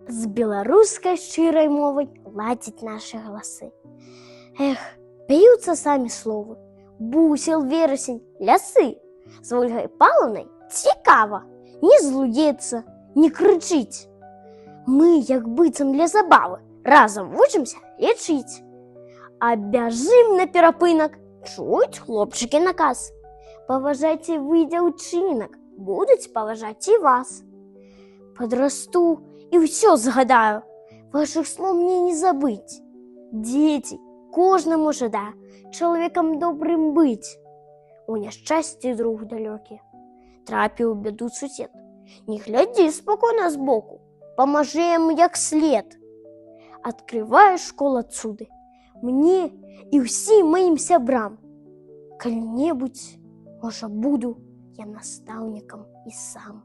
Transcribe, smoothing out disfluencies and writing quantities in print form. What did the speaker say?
з беларускай шчырай мовай ладзіць нашы галасы. Эх, пяюцца самі словы. Бусел, верасень, лясы. З Ольгай Павлаўнай цікава, не злуецца, не крычыць. Мы, як быццам для забавы, разам вучымся лічыць. А бяжым на перапынак, чуюць хлопчыкі наказ. Паважайце вы дзяўчынак, будуць паважаць і вас. Падрасту і ўсё згадаю, вашых слоў мне не забыць. Дзеці, кожнаму жадаю чалавекам добрым быць. У няшчасці друг далёкі, трапіў у бяду сусед. Не глядзі спакойна збоку, памажы яму як след. Адкрывае школа цуды мне і ўсім маім сябрам. Калі-небудзь, можа, буду я настаўнікам і сам.